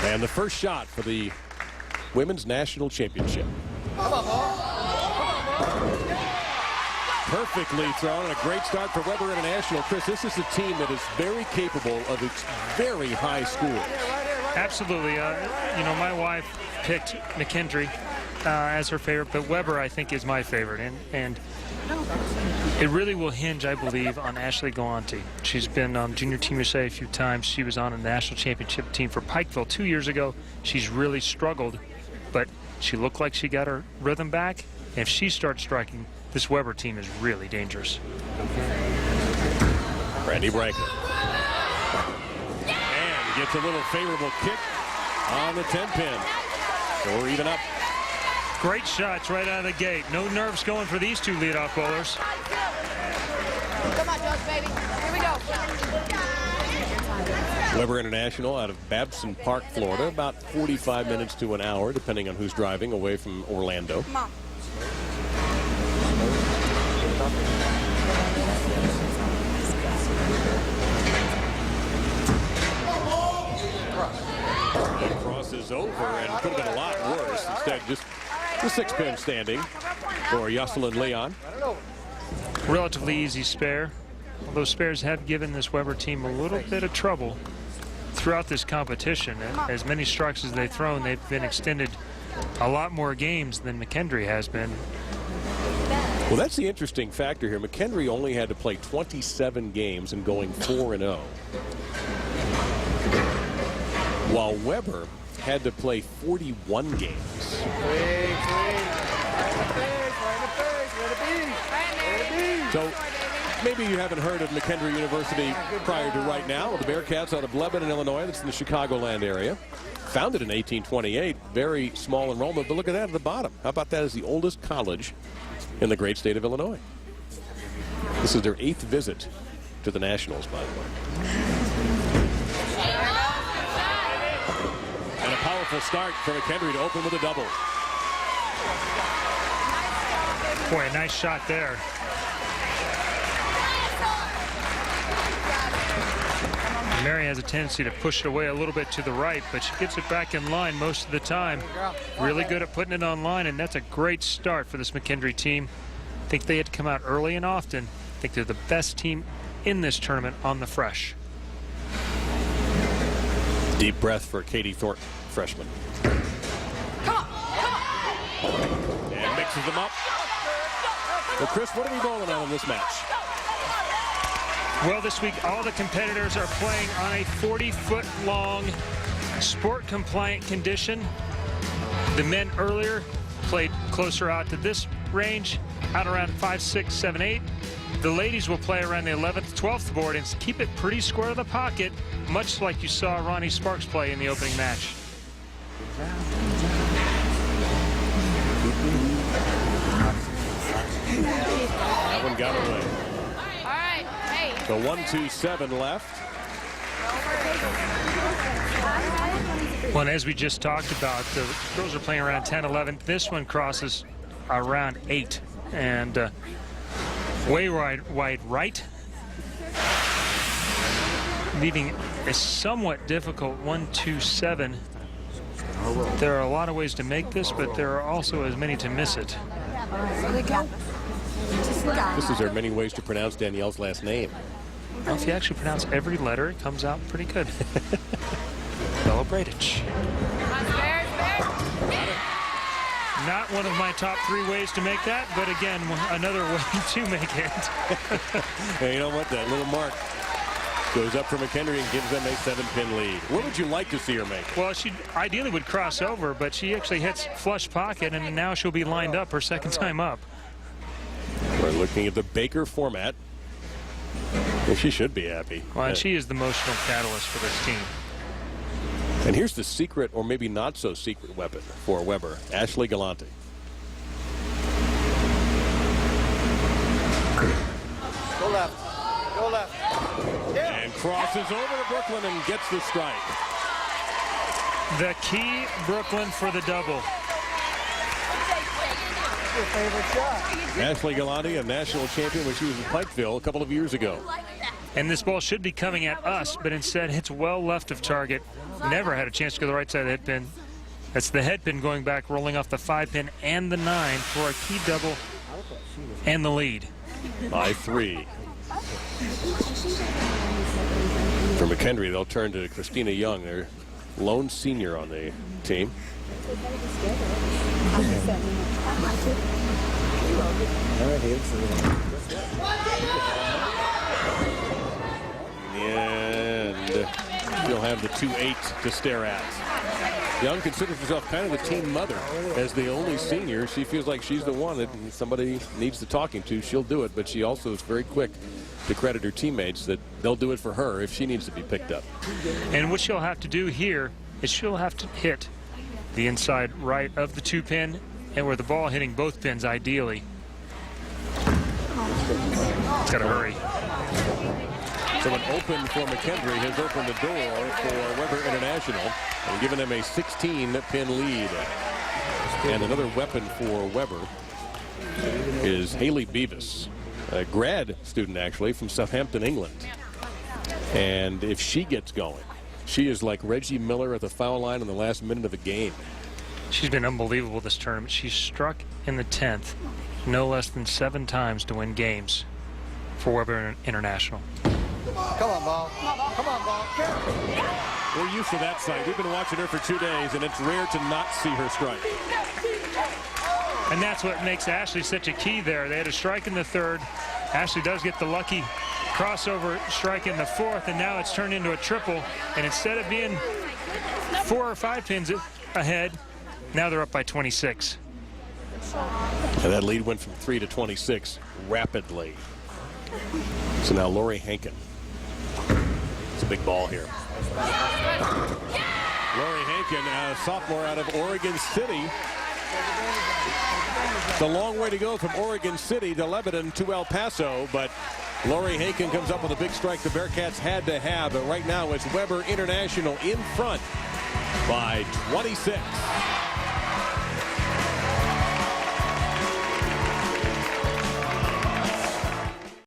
And the first shot for the Women's National Championship. Perfectly thrown, and a great start for Weber International. Chris, this is a team that is very capable of its very high score. Absolutely. You know, my wife picked McKendree as her favorite, but Weber, I think, is my favorite. And it really will hinge, I believe, on Ashley Galante. She's been on Junior Team USA a few times. She was on a national championship team for Pikeville 2 years ago. She's really struggled, but she looked like she got her rhythm back. If she starts striking, this Weber team is really dangerous. Brandy Brankley. And gets a little favorable kick on the 10-pin. Or even up. Great shots right out of the gate. No nerves going for these two leadoff bowlers. Come on, Jones, baby. Here we go. Weber International out of Babson Park, Florida. About 45 minutes to an hour, depending on who's driving, away from Orlando. Come on. Crosses over and could have been a lot worse. Instead, just the 6-pin standing for Jocelyn Leon. Relatively easy spare. Although spares have given this Weber team a little bit of trouble throughout this competition. As many strikes as they've thrown, they've been extended a lot more games than McKendree has been. Well, that's the interesting factor here. McKendree only had to play 27 games and going 4-0. While Weber had to play 41 games. So maybe you haven't heard of McKendree University prior to right now. Well, the Bearcats out of Lebanon, Illinois. That's in the Chicagoland area. Founded in 1828. Very small enrollment, but look at that at the bottom. How about that as the oldest college in the great state of Illinois? This is their 8th visit to the Nationals, by the way. And a powerful start for McKendree to open with a double. Boy, a nice shot there. Mary has a tendency to push it away a little bit to the right, but she gets it back in line most of the time. Really good at putting it on line, and that's a great start for this McKendree team. I think they had to come out early and often. I think they're the best team in this tournament on the fresh. Deep breath for Katie Thornton, freshman. And mixes them up. Well, Chris, what are we bowling on in this match? Well, this week, all the competitors are playing on a 40-foot-long sport-compliant condition. The men earlier played closer out to this range, out around 5, 6, 7, 8. The ladies will play around the 11th, 12th board and keep it pretty square to the pocket, much like you saw Ronnie Sparks play in the opening match. That one got away. All right. Hey. So 1-2-7 left. Well, and as we just talked about, the girls are playing around 10, 11. This one crosses around 8. And way wide right, leaving a somewhat difficult 1-2-7. There are a lot of ways to make this, but there are also as many to miss it. This is there many ways to pronounce Danielle's last name. Well, if you actually pronounce every letter, it comes out pretty good. Bella Bradich. Not one of my top 3 ways to make that, but again, another way to make it. Hey, you know what? That little mark goes up for McKendree and gives them a 7-pin lead. What would you like to see her make? Well, she ideally would cross over, but she actually hits flush pocket, and now she'll be lined up her second time up. We're looking at the Baker format. Well, she should be happy. Well, and she is the emotional catalyst for this team. And here's the secret, or maybe not so secret, weapon for Weber, Ashley Galante. Go left. Go left. Yeah. And crosses over to Brooklyn and gets the strike. The key, Brooklyn, for the double. Your favorite shot. Ashley Galante, a national champion when she was in Pikeville a couple of years ago. And this ball should be coming at us, but instead hits well left of target. Never had a chance to go to the right side of the head pin. That's the head pin going back, rolling off the 5-pin and the 9 for a key double and the lead. By 3. For McKendree, they'll turn to Christina Young, their lone senior on the team. And she'll have the 2-8 to stare at. Young considers herself kind of the team mother. As the only senior, she feels like she's the one that somebody needs to talking to. She'll do it, but she also is very quick to credit her teammates that they'll do it for her if she needs to be picked up. And what she'll have to do here is she'll have to hit the inside right of the 2-pin and where the ball hitting both pins ideally. It's got to hurry. So an open for McKendree has opened the door for Weber International and given them a 16-pin lead. And another weapon for Weber is Haley Beavis, a grad student actually from Southampton, England. And if she gets going, she is like Reggie Miller at the foul line in the last minute of the game. She's been unbelievable this tournament. She's struck in the 10th no less than 7 times to win games for Weber International. Come on, ball. Come on, ball. We're used to that sight. We've been watching her for 2 days, and it's rare to not see her strike. And that's what makes Ashley such a key there. They had a strike in the 3rd. Ashley does get the lucky crossover strike in the 4th, and now it's turned into a triple. And instead of being 4 or 5 pins ahead, now they're up by 26. And that lead went from 3 to 26 rapidly. So now Lori Hankin. It's a big ball here. Lori Hankin, a sophomore out of Oregon City. It's a long way to go from Oregon City to Lebanon to El Paso, but Lori Hankin comes up with a big strike the Bearcats had to have. But right now it's Weber International in front by 26.